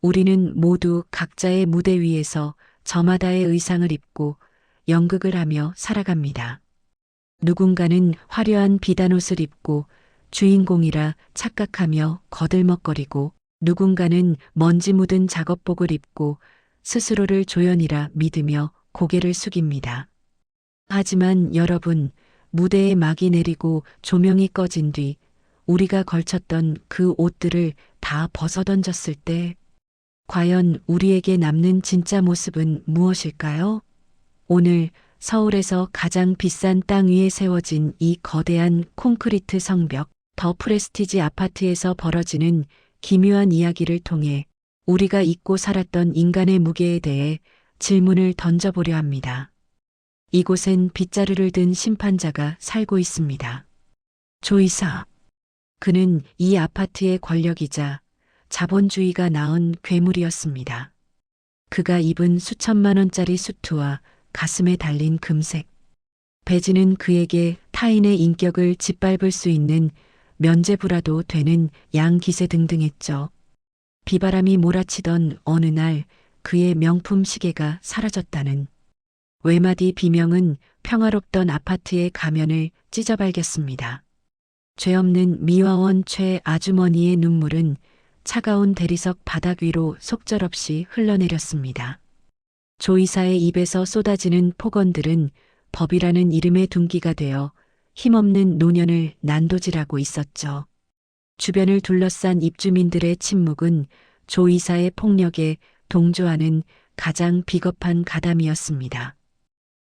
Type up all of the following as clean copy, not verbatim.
우리는 모두 각자의 무대 위에서 저마다의 의상을 입고 연극을 하며 살아갑니다. 누군가는 화려한 비단옷을 입고 주인공이라 착각하며 거들먹거리고, 누군가는 먼지 묻은 작업복을 입고 스스로를 조연이라 믿으며 고개를 숙입니다. 하지만 여러분, 무대에 막이 내리고 조명이 꺼진 뒤 우리가 걸쳤던 그 옷들을 다 벗어던졌을 때 과연 우리에게 남는 진짜 모습은 무엇일까요? 오늘 서울에서 가장 비싼 땅 위에 세워진 이 거대한 콘크리트 성벽, 더 프레스티지 아파트에서 벌어지는 기묘한 이야기를 통해 우리가 잊고 살았던 인간의 무게에 대해 질문을 던져보려 합니다. 이곳엔 빗자루를 든 심판자가 살고 있습니다. 조이사. 그는 이 아파트의 권력이자 자본주의가 낳은 괴물이었습니다. 그가 입은 수천만 원짜리 수트와 가슴에 달린 금색 배지는 그에게 타인의 인격을 짓밟을 수 있는 면죄부라도 되는 양기세등등했죠. 비바람이 몰아치던 어느 날 그의 명품 시계가 사라졌다는 외마디 비명은 평화롭던 아파트의 가면을 찢어발겼습니다. 죄 없는 미화원 최 아주머니의 눈물은 차가운 대리석 바닥 위로 속절없이 흘러내렸습니다. 조이사의 입에서 쏟아지는 폭언들은 법이라는 이름의 둔기가 되어 힘없는 노년을 난도질하고 있었죠. 주변을 둘러싼 입주민들의 침묵은 조이사의 폭력에 동조하는 가장 비겁한 가담이었습니다.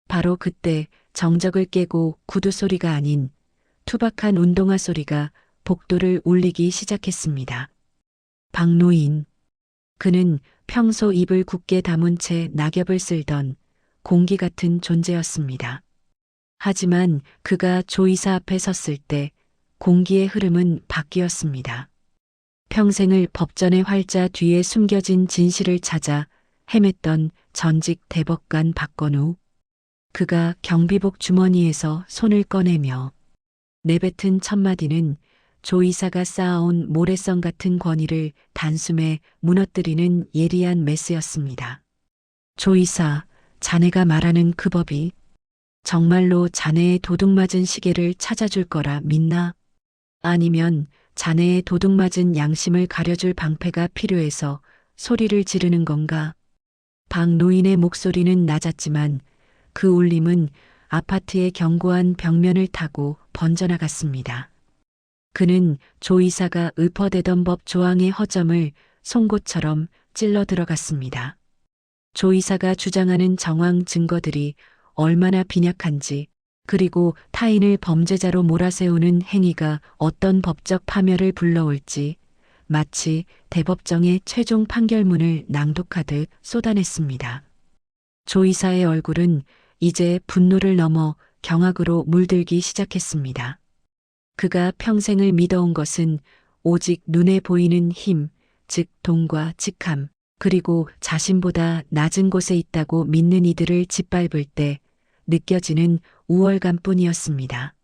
바로 그때 정적을 깨고 구두 소리가 아닌 투박한 운동화 소리가 복도를 울리기 시작했습니다. 박노인. 그는 평소 입을 굳게 다문 채 낙엽을 쓸던 공기 같은 존재였습니다. 하지만 그가 조이사 앞에 섰을 때 공기의 흐름은 바뀌었습니다. 평생을 법전의 활자 뒤에 숨겨진 진실을 찾아 헤맸던 전직 대법관 박건우. 그가 경비복 주머니에서 손을 꺼내며 내뱉은 첫마디는 조이사가 쌓아온 모래성 같은 권위를 단숨에 무너뜨리는 예리한 메스였습니다. 조이사, 자네가 말하는 그 법이 정말로 자네의 도둑맞은 시계를 찾아줄 거라 믿나? 아니면 자네의 도둑맞은 양심을 가려줄 방패가 필요해서 소리를 지르는 건가? 박노인의 목소리는 낮았지만 그 울림은 아파트의 견고한 벽면을 타고 번져나갔습니다. 그는 조이사가 읊어대던 법 조항의 허점을 송곳처럼 찔러 들어갔습니다. 조이사가 주장하는 정황 증거들이 얼마나 빈약한지, 그리고 타인을 범죄자로 몰아세우는 행위가 어떤 법적 파멸을 불러올지 마치 대법정의 최종 판결문을 낭독하듯 쏟아냈습니다. 조이사의 얼굴은 이제 분노를 넘어 경악으로 물들기 시작했습니다. 그가 평생을 믿어온 것은 오직 눈에 보이는 힘, 즉 돈과 직함, 그리고 자신보다 낮은 곳에 있다고 믿는 이들을 짓밟을 때 느껴지는 우월감뿐이었습니다.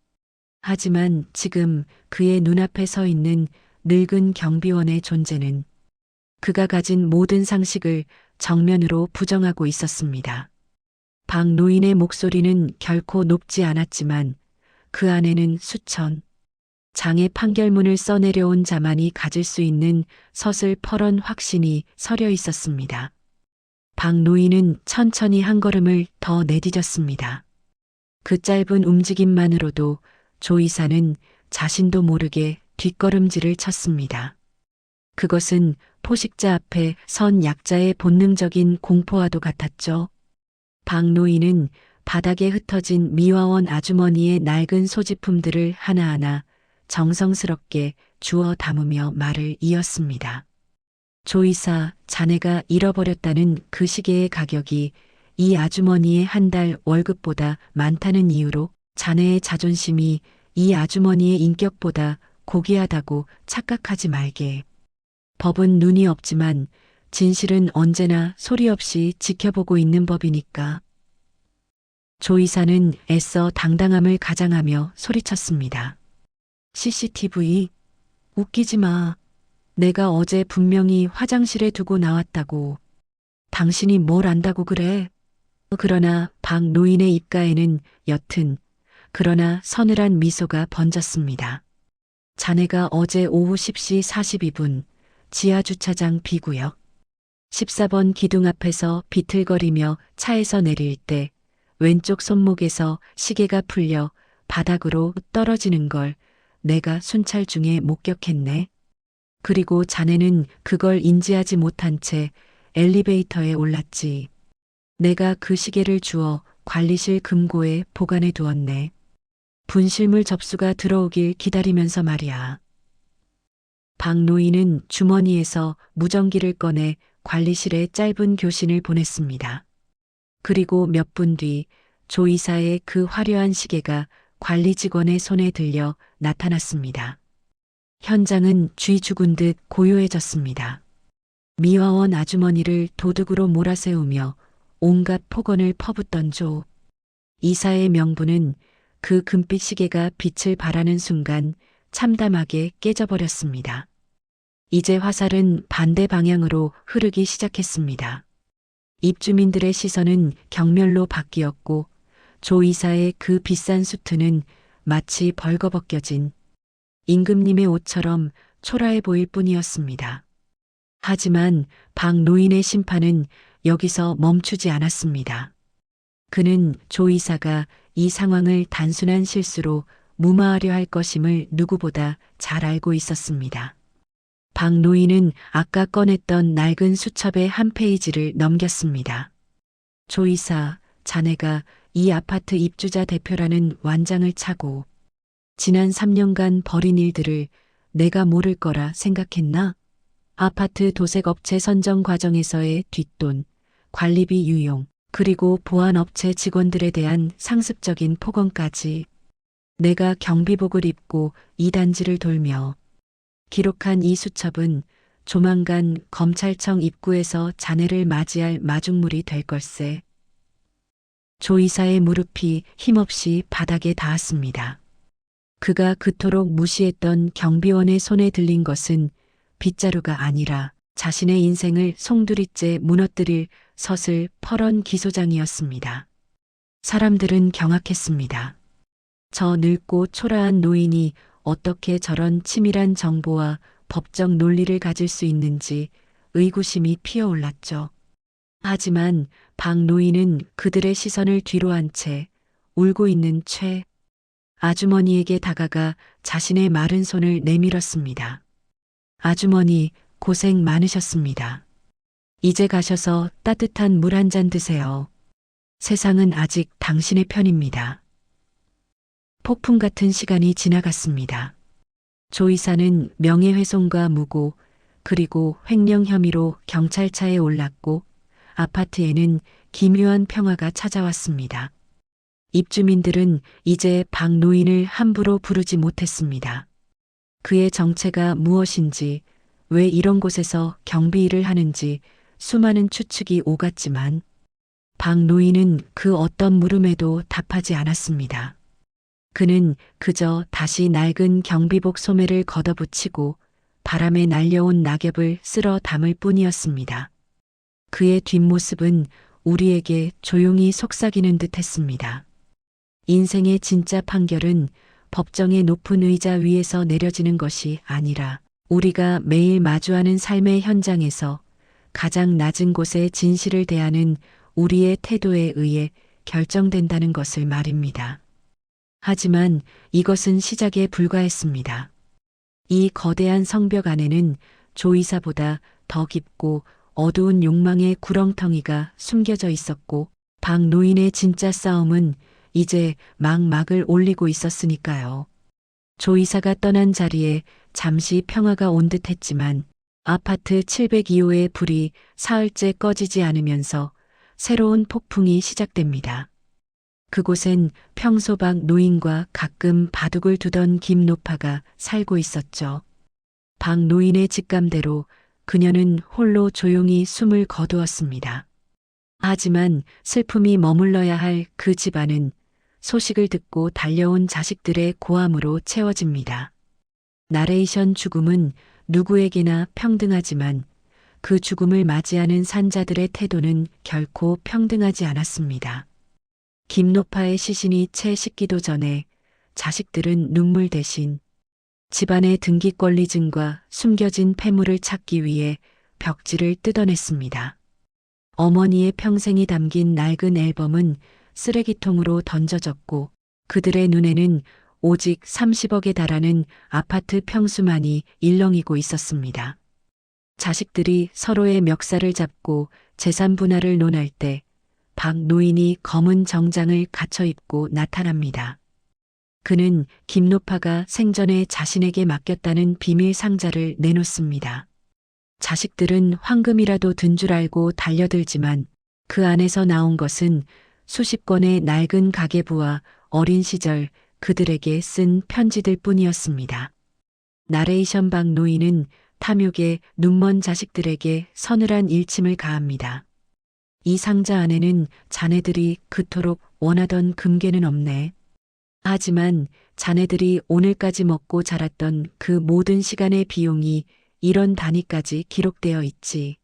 하지만 지금 그의 눈앞에 서 있는 늙은 경비원의 존재는 그가 가진 모든 상식을 정면으로 부정하고 있었습니다. 박노인의 목소리는 결코 높지 않았지만 그 안에는 수천 장의 판결문을 써내려온 자만이 가질 수 있는 서슬퍼런 확신이 서려 있었습니다. 박노인은 천천히 한 걸음을 더 내디뎠습니다. 그 짧은 움직임만으로도 조이사는 자신도 모르게 뒷걸음질을 쳤습니다. 그것은 포식자 앞에 선 약자의 본능적인 공포와도 같았죠. 박노인은 바닥에 흩어진 미화원 아주머니의 낡은 소지품들을 하나하나 정성스럽게 주워 담으며 말을 이었습니다. 조이사, 자네가 잃어버렸다는 그 시계의 가격이 이 아주머니의 한 달 월급보다 많다는 이유로 자네의 자존심이 이 아주머니의 인격보다 고귀하다고 착각하지 말게. 법은 눈이 없지만 진실은 언제나 소리 없이 지켜보고 있는 법이니까. 조이사는 애써 당당함을 가장하며 소리쳤습니다. CCTV, 웃기지 마. 내가 어제 분명히 화장실에 두고 나왔다고. 당신이 뭘 안다고 그래? 그러나 박 노인의 입가에는 옅은 그러나 서늘한 미소가 번졌습니다. 자네가 어제 오후 10시 42분 지하주차장 B구역 14번 기둥 앞에서 비틀거리며 차에서 내릴 때 왼쪽 손목에서 시계가 풀려 바닥으로 떨어지는 걸 내가 순찰 중에 목격했네. 그리고 자네는 그걸 인지하지 못한 채 엘리베이터에 올랐지. 내가 그 시계를 주워 관리실 금고에 보관해 두었네. 분실물 접수가 들어오길 기다리면서 말이야. 박 노인은 주머니에서 무전기를 꺼내 관리실에 짧은 교신을 보냈습니다. 그리고 몇 분 뒤 조 이사의 그 화려한 시계가 관리 직원의 손에 들려 나타났습니다. 현장은 쥐 죽은 듯 고요해졌습니다. 미화원 아주머니를 도둑으로 몰아세우며 온갖 폭언을 퍼붓던 조 이사의 명분은 그 금빛 시계가 빛을 발하는 순간 참담하게 깨져버렸습니다. 이제 화살은 반대 방향으로 흐르기 시작했습니다. 입주민들의 시선은 경멸로 바뀌었고 조 이사의 그 비싼 수트는 마치 벌거벗겨진 임금님의 옷처럼 초라해 보일 뿐이었습니다. 하지만 박 노인의 심판은 여기서 멈추지 않았습니다. 그는 조 이사가 이 상황을 단순한 실수로 무마하려 할 것임을 누구보다 잘 알고 있었습니다. 박 노인은 아까 꺼냈던 낡은 수첩의 한 페이지를 넘겼습니다. 조 이사, 자네가 이 아파트 입주자 대표라는 완장을 차고 지난 3년간 벌인 일들을 내가 모를 거라 생각했나? 아파트 도색업체 선정 과정에서의 뒷돈, 관리비 유용, 그리고 보안업체 직원들에 대한 상습적인 폭언까지 내가 경비복을 입고 이 단지를 돌며 기록한 이 수첩은 조만간 검찰청 입구에서 자네를 맞이할 마중물이 될 걸세. 조 이사의 무릎이 힘없이 바닥에 닿았습니다. 그가 그토록 무시했던 경비원의 손에 들린 것은 빗자루가 아니라 자신의 인생을 송두리째 무너뜨릴 서슬퍼런 기소장이었습니다. 사람들은 경악했습니다. 저 늙고 초라한 노인이 어떻게 저런 치밀한 정보와 법적 논리를 가질 수 있는지 의구심이 피어올랐죠. 하지만 박 노인은 그들의 시선을 뒤로 한 채 울고 있는 최 아주머니에게 다가가 자신의 마른 손을 내밀었습니다. 아주머니, 고생 많으셨습니다. 이제 가셔서 따뜻한 물 한 잔 드세요. 세상은 아직 당신의 편입니다. 폭풍 같은 시간이 지나갔습니다. 조 이사는 명예훼손과 무고 그리고 횡령 혐의로 경찰차에 올랐고 아파트에는 기묘한 평화가 찾아왔습니다. 입주민들은 이제 박 노인을 함부로 부르지 못했습니다. 그의 정체가 무엇인지, 왜 이런 곳에서 경비 일을 하는지 수많은 추측이 오갔지만 박 노인은 그 어떤 물음에도 답하지 않았습니다. 그는 그저 다시 낡은 경비복 소매를 걷어붙이고 바람에 날려온 낙엽을 쓸어 담을 뿐이었습니다. 그의 뒷모습은 우리에게 조용히 속삭이는 듯 했습니다. 인생의 진짜 판결은 법정의 높은 의자 위에서 내려지는 것이 아니라 우리가 매일 마주하는 삶의 현장에서 가장 낮은 곳의 진실을 대하는 우리의 태도에 의해 결정된다는 것을 말입니다. 하지만 이것은 시작에 불과했습니다. 이 거대한 성벽 안에는 조 이사보다 더 깊고 어두운 욕망의 구렁텅이가 숨겨져 있었고 박 노인의 진짜 싸움은 이제 막을 올리고 있었으니까요. 조 이사가 떠난 자리에 잠시 평화가 온 듯했지만 아파트 702호의 불이 사흘째 꺼지지 않으면서 새로운 폭풍이 시작됩니다. 그곳엔 평소 박 노인과 가끔 바둑을 두던 김노파가 살고 있었죠. 박 노인의 직감대로 그녀는 홀로 조용히 숨을 거두었습니다. 하지만 슬픔이 머물러야 할 그 집안은 소식을 듣고 달려온 자식들의 고함으로 채워집니다. 나레이션 죽음은 누구에게나 평등하지만 그 죽음을 맞이하는 산자들의 태도는 결코 평등하지 않았습니다. 김노파의 시신이 채 식기도 전에 자식들은 눈물 대신 집안의 등기권리증과 숨겨진 폐물을 찾기 위해 벽지를 뜯어냈습니다. 어머니의 평생이 담긴 낡은 앨범은 쓰레기통으로 던져졌고 그들의 눈에는 오직 30억에 달하는 아파트 평수만이 일렁이고 있었습니다. 자식들이 서로의 멱살을 잡고 재산 분할을 논할 때 박 노인이 검은 정장을 갖춰 입고 나타납니다. 그는 김노파가 생전에 자신에게 맡겼다는 비밀 상자를 내놓습니다. 자식들은 황금이라도 든 줄 알고 달려들지만 그 안에서 나온 것은 수십 권의 낡은 가계부와 어린 시절 그들에게 쓴 편지들 뿐이었습니다. 나레이션 박 노인은 탐욕에 눈먼 자식들에게 서늘한 일침을 가합니다. 이 상자 안에는 자네들이 그토록 원하던 금괴는 없네. 하지만 자네들이 오늘까지 먹고 자랐던 그 모든 시간의 비용이 이런 단위까지 기록되어 있지.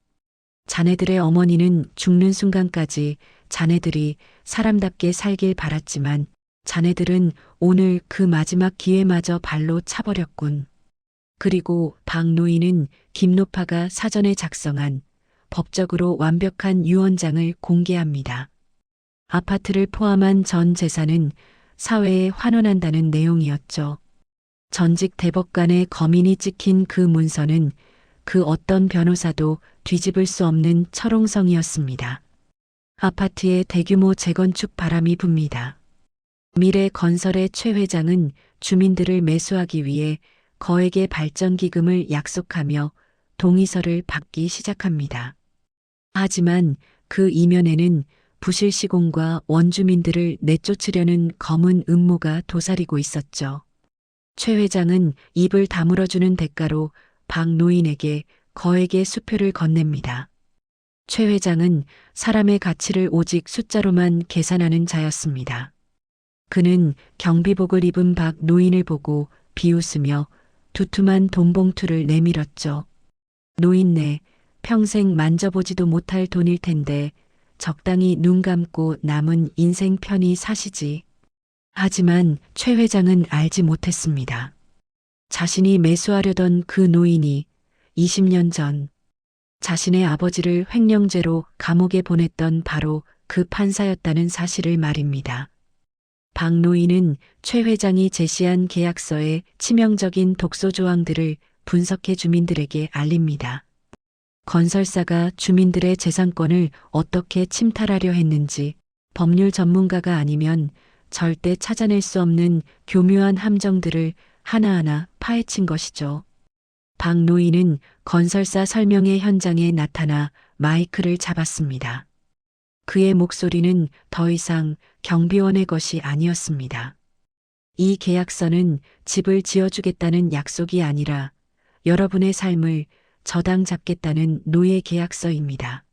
자네들의 어머니는 죽는 순간까지 자네들이 사람답게 살길 바랐지만 자네들은 오늘 그 마지막 기회마저 발로 차버렸군. 그리고 박 노인은 김노파가 사전에 작성한 법적으로 완벽한 유언장을 공개합니다. 아파트를 포함한 전 재산은 사회에 환원한다는 내용이었죠. 전직 대법관의 검인이 찍힌 그 문서는 그 어떤 변호사도 뒤집을 수 없는 철옹성이었습니다. 아파트에 대규모 재건축 바람이 붑니다. 미래 건설의 최 회장은 주민들을 매수하기 위해 거액의 발전기금을 약속하며 동의서를 받기 시작합니다. 하지만 그 이면에는 부실 시공과 원주민들을 내쫓으려는 검은 음모가 도사리고 있었죠. 최 회장은 입을 다물어주는 대가로 박 노인에게 거액의 수표를 건넵니다. 최 회장은 사람의 가치를 오직 숫자로만 계산하는 자였습니다. 그는 경비복을 입은 박 노인을 보고 비웃으며 두툼한 돈봉투를 내밀었죠. 노인네, 평생 만져보지도 못할 돈일 텐데 적당히 눈 감고 남은 인생 편히 사시지. 하지만 최 회장은 알지 못했습니다. 자신이 매수하려던 그 노인이 20년 전 자신의 아버지를 횡령죄로 감옥에 보냈던 바로 그 판사였다는 사실을 말입니다. 박 노인은 최 회장이 제시한 계약서의 치명적인 독소 조항들을 분석해 주민들에게 알립니다. 건설사가 주민들의 재산권을 어떻게 침탈하려 했는지 법률 전문가가 아니면 절대 찾아낼 수 없는 교묘한 함정들을 하나하나 파헤친 것이죠. 박 노인은 건설사 설명회 현장에 나타나 마이크를 잡았습니다. 그의 목소리는 더 이상 경비원의 것이 아니었습니다. 이 계약서는 집을 지어주겠다는 약속이 아니라 여러분의 삶을 저당 잡겠다는 노예 계약서입니다.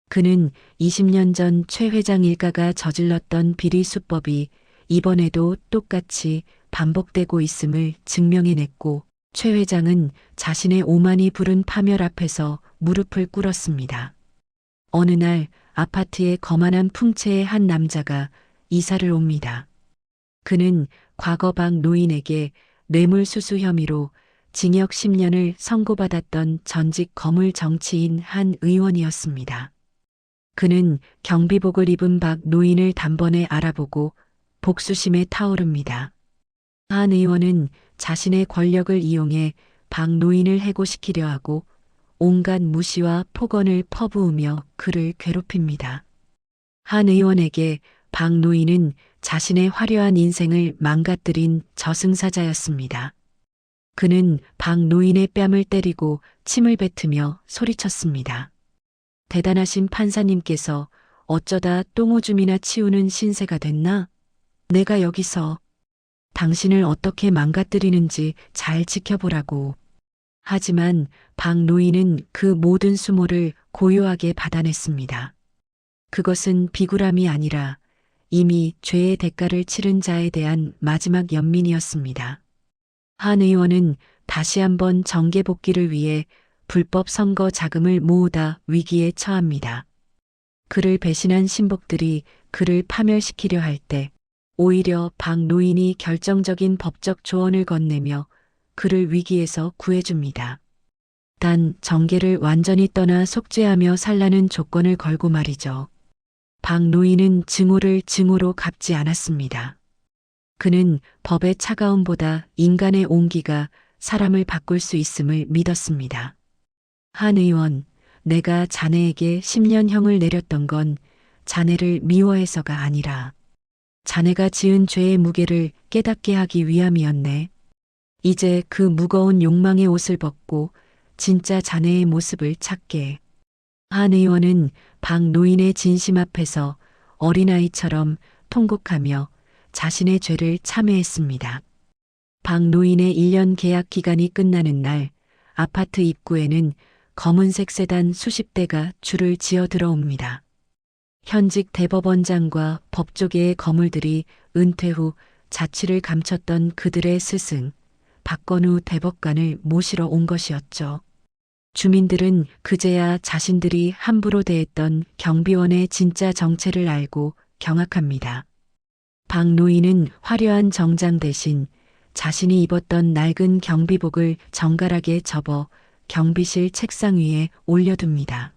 그는 20년 전 최 회장 일가가 저질렀던 비리 수법이 이번에도 똑같이 반복되고 있음을 증명해냈고 최 회장은 자신의 오만이 부른 파멸 앞에서 무릎을 꿇었습니다. 어느 날 아파트에 거만한 풍채의 한 남자가 이사를 옵니다. 그는 과거 박 노인에게 뇌물수수 혐의로 징역 10년을 선고받았던 전직 거물 정치인 한 의원이었습니다. 그는 경비복을 입은 박 노인을 단번에 알아보고 복수심에 타오릅니다. 한 의원은 자신의 권력을 이용해 박 노인을 해고시키려 하고 온갖 무시와 폭언을 퍼부으며 그를 괴롭힙니다. 한 의원에게 박 노인은 자신의 화려한 인생을 망가뜨린 저승사자였습니다. 그는 박 노인의 뺨을 때리고 침을 뱉으며 소리쳤습니다. 대단하신 판사님께서 어쩌다 똥오줌이나 치우는 신세가 됐나? 내가 여기서 당신을 어떻게 망가뜨리는지 잘 지켜보라고. 하지만 박 노인은 그 모든 수모를 고요하게 받아냈습니다. 그것은 비굴함이 아니라 이미 죄의 대가를 치른 자에 대한 마지막 연민이었습니다. 한 의원은 다시 한번 정계 복귀를 위해 불법 선거 자금을 모으다 위기에 처합니다. 그를 배신한 신복들이 그를 파멸시키려 할 때 오히려 박 노인이 결정적인 법적 조언을 건네며 그를 위기에서 구해줍니다. 단 정계를 완전히 떠나 속죄하며 살라는 조건을 걸고 말이죠. 박 노인은 증오를 증오로 갚지 않았습니다. 그는 법의 차가움보다 인간의 온기가 사람을 바꿀 수 있음을 믿었습니다. 한 의원, 내가 자네에게 10년형을 내렸던 건 자네를 미워해서가 아니라 자네가 지은 죄의 무게를 깨닫게 하기 위함이었네. 이제 그 무거운 욕망의 옷을 벗고 진짜 자네의 모습을 찾게. 한 의원은 박 노인의 진심 앞에서 어린아이처럼 통곡하며 자신의 죄를 참회했습니다. 박 노인의 1년 계약 기간이 끝나는 날 아파트 입구에는 검은색 세단 수십 대가 줄을 지어 들어옵니다. 현직 대법원장과 법조계의 거물들이 은퇴 후 자취를 감췄던 그들의 스승 박건우 대법관을 모시러 온 것이었죠. 주민들은 그제야 자신들이 함부로 대했던 경비원의 진짜 정체를 알고 경악합니다. 박 노인은 화려한 정장 대신 자신이 입었던 낡은 경비복을 정갈하게 접어 경비실 책상 위에 올려둡니다.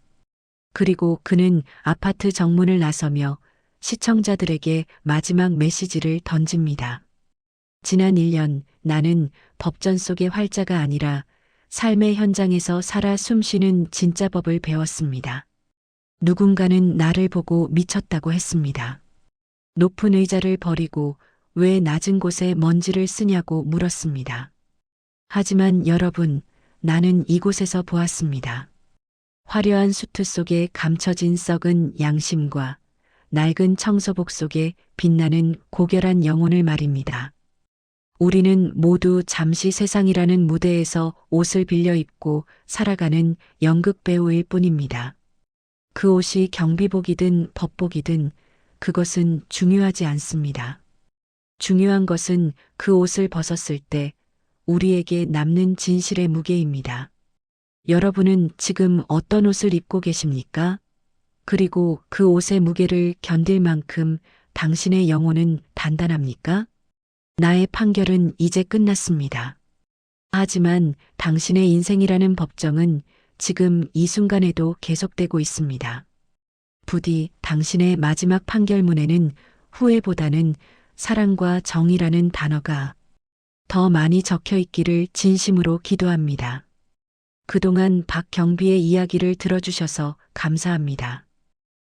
그리고 그는 아파트 정문을 나서며 시청자들에게 마지막 메시지를 던집니다. 지난 1년 나는 법전 속의 활자가 아니라 삶의 현장에서 살아 숨쉬는 진짜 법을 배웠습니다. 누군가는 나를 보고 미쳤다고 했습니다. 높은 의자를 버리고 왜 낮은 곳에 먼지를 쓰냐고 물었습니다. 하지만 여러분, 나는 이곳에서 보았습니다. 화려한 수트 속에 감춰진 썩은 양심과 낡은 청소복 속에 빛나는 고결한 영혼을 말입니다. 우리는 모두 잠시 세상이라는 무대에서 옷을 빌려 입고 살아가는 연극 배우일 뿐입니다. 그 옷이 경비복이든 법복이든 그것은 중요하지 않습니다. 중요한 것은 그 옷을 벗었을 때 우리에게 남는 진실의 무게입니다. 여러분은 지금 어떤 옷을 입고 계십니까? 그리고 그 옷의 무게를 견딜 만큼 당신의 영혼은 단단합니까? 나의 판결은 이제 끝났습니다. 하지만 당신의 인생이라는 법정은 지금 이 순간에도 계속되고 있습니다. 부디 당신의 마지막 판결문에는 후회보다는 사랑과 정의라는 단어가 더 많이 적혀 있기를 진심으로 기도합니다. 그동안 박 경비의 이야기를 들어주셔서 감사합니다.